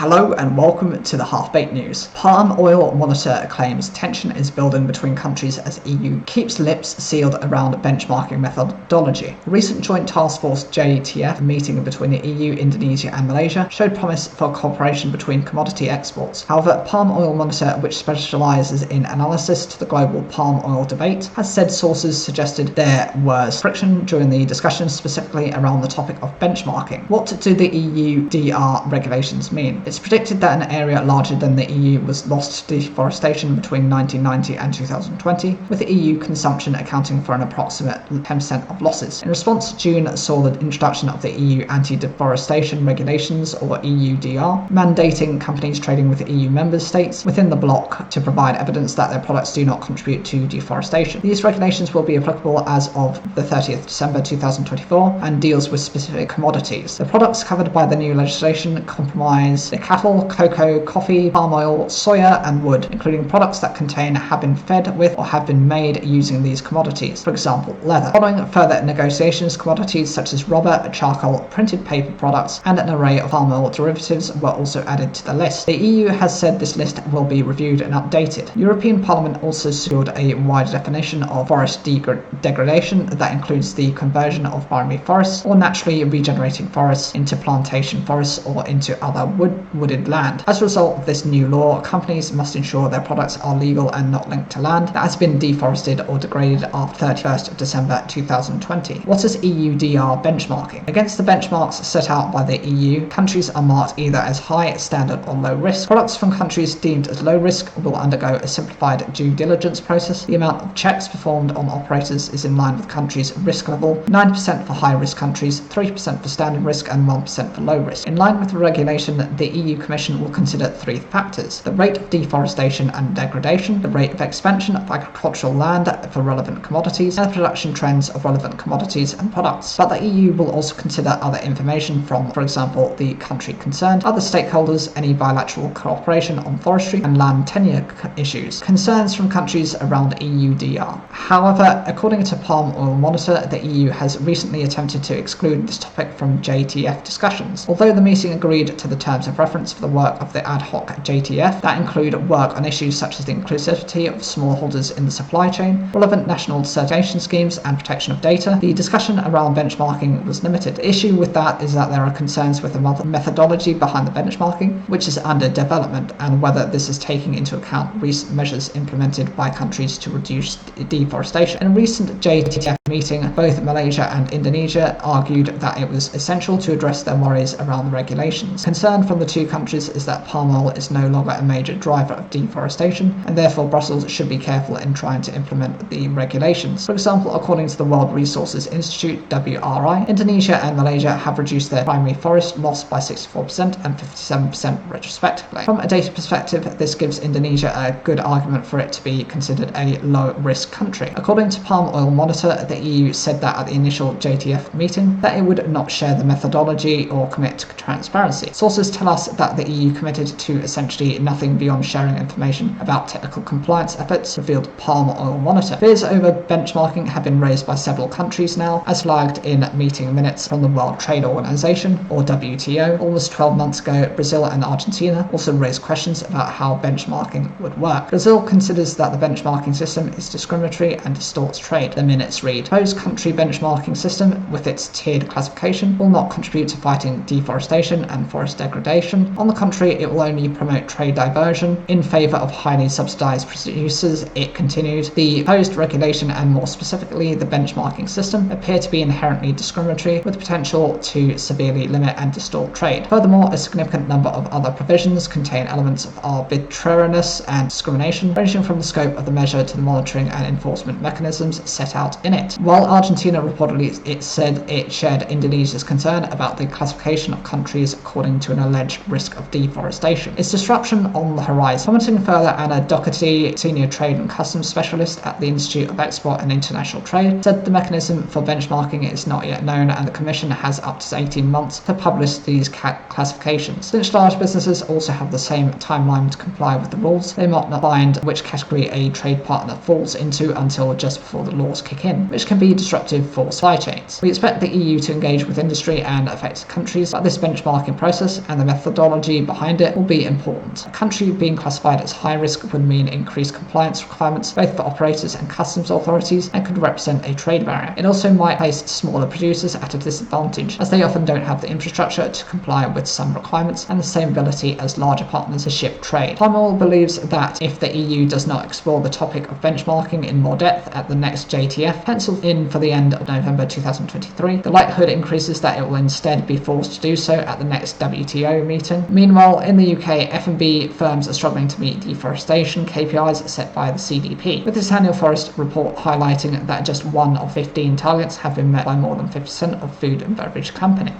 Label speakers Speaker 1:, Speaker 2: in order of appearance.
Speaker 1: Hello and welcome to the Half-Baked News. Palm Oil Monitor claims tension is building between countries as EU keeps lips sealed around benchmarking methodology. A recent joint task force JTF meeting between the EU, Indonesia and Malaysia showed promise for cooperation between commodity exports. However, Palm Oil Monitor, which specialises in analysis to the global palm oil debate, has said sources suggested there was friction during the discussions specifically around the topic of benchmarking. What do the EU DR regulations mean? It's predicted that an area larger than the EU was lost to deforestation between 1990 and 2020, with the EU consumption accounting for an approximate 10% of losses. In response, June saw the introduction of the EU Anti-Deforestation Regulations, or EUDR, mandating companies trading with EU member states within the bloc to provide evidence that their products do not contribute to deforestation. These regulations will be applicable as of the 30th December 2024 and deals with specific commodities. The products covered by the new legislation comprise the cattle, cocoa, coffee, palm oil, soya and wood, including products that have been fed with or have been made using these commodities, for example leather. Following further negotiations, commodities such as rubber, charcoal, printed paper products and an array of palm oil derivatives were also added to the list. The EU has said this list will be reviewed and updated. European Parliament also secured a wider definition of forest degradation that includes the conversion of primary forests or naturally regenerating forests into plantation forests or into other wooded land. As a result of this new law, companies must ensure their products are legal and not linked to land that has been deforested or degraded after 31st of December 2020. What is EUDR benchmarking? Against the benchmarks set out by the EU, countries are marked either as high, standard or low risk. Products from countries deemed as low risk will undergo a simplified due diligence process. The amount of checks performed on operators is in line with countries' risk level, 9% for high risk countries, 3% for standard risk and 1% for low risk. In line with the regulation, the EU Commission will consider three factors: the rate of deforestation and degradation, the rate of expansion of agricultural land for relevant commodities, and the production trends of relevant commodities and products. But the EU will also consider other information from, for example, the country concerned, other stakeholders, any bilateral cooperation on forestry and land tenure issues, concerns from countries around EUDR. However, according to Palm Oil Monitor, the EU has recently attempted to exclude this topic from JTF discussions. Although the meeting agreed to the terms of reference for the work of the ad hoc JTF that include work on issues such as the inclusivity of smallholders in the supply chain, relevant national certification schemes and protection of data, the discussion around benchmarking was limited. The issue with that is that there are concerns with the methodology behind the benchmarking, which is under development, and whether this is taking into account recent measures implemented by countries to reduce deforestation. In a recent JTF meeting, both Malaysia and Indonesia argued that it was essential to address their worries around the regulations. Concern from the two countries is that palm oil is no longer a major driver of deforestation, and therefore Brussels should be careful in trying to implement the regulations. For example, according to the World Resources Institute, WRI, Indonesia and Malaysia have reduced their primary forest loss by 64% and 57% respectively. From a data perspective, this gives Indonesia a good argument for it to be considered a low-risk country. According to Palm Oil Monitor, the EU said that at the initial JTF meeting that it would not share the methodology or commit to transparency. Sources tell us that the EU committed to essentially nothing beyond sharing information about technical compliance efforts, revealed Palm Oil Monitor. Fears over benchmarking have been raised by several countries now, as flagged in meeting minutes from the World Trade Organization, or WTO. Almost 12 months ago, Brazil and Argentina also raised questions about how benchmarking would work. Brazil considers that the benchmarking system is discriminatory and distorts trade. The minutes read, proposed country benchmarking system with its tiered classification will not contribute to fighting deforestation and forest degradation. On the contrary, it will only promote trade diversion in favor of highly subsidized producers. It continued, the proposed regulation and more specifically the benchmarking system appear to be inherently discriminatory with potential to severely limit and distort trade. Furthermore, a significant number of other provisions contain elements of arbitrariness and discrimination, ranging from the scope of the measure to the monitoring and enforcement mechanisms set out in it. While Argentina reportedly said it shared Indonesia's concern about the classification of countries according to an alleged risk of deforestation, its disruption on the horizon. Commenting further, Anna Doherty, senior trade and customs specialist at the Institute of Export and International Trade, said the mechanism for benchmarking is not yet known and the Commission has up to 18 months to publish these classifications. Since large businesses also have the same timeline to comply with the rules, they might not find which category a trade partner falls into until just before the laws kick in, which can be disruptive for supply chains. We expect the EU to engage with industry and affected countries about this benchmarking process and the methodology behind it will be important. A country being classified as high risk would mean increased compliance requirements both for operators and customs authorities and could represent a trade barrier. It also might place smaller producers at a disadvantage, as they often don't have the infrastructure to comply with some requirements and the same ability as larger partners to ship trade. Palm Oil believes that if the EU does not explore the topic of benchmarking in more depth at the next JTF, penciled in for the end of November 2023, the likelihood increases that it will instead be forced to do so at the next WTO meeting. Meanwhile, in the UK, F&B firms are struggling to meet deforestation KPIs set by the CDP, with this annual forest report highlighting that just 1 of 15 targets have been met by more than 50% of food and beverage companies.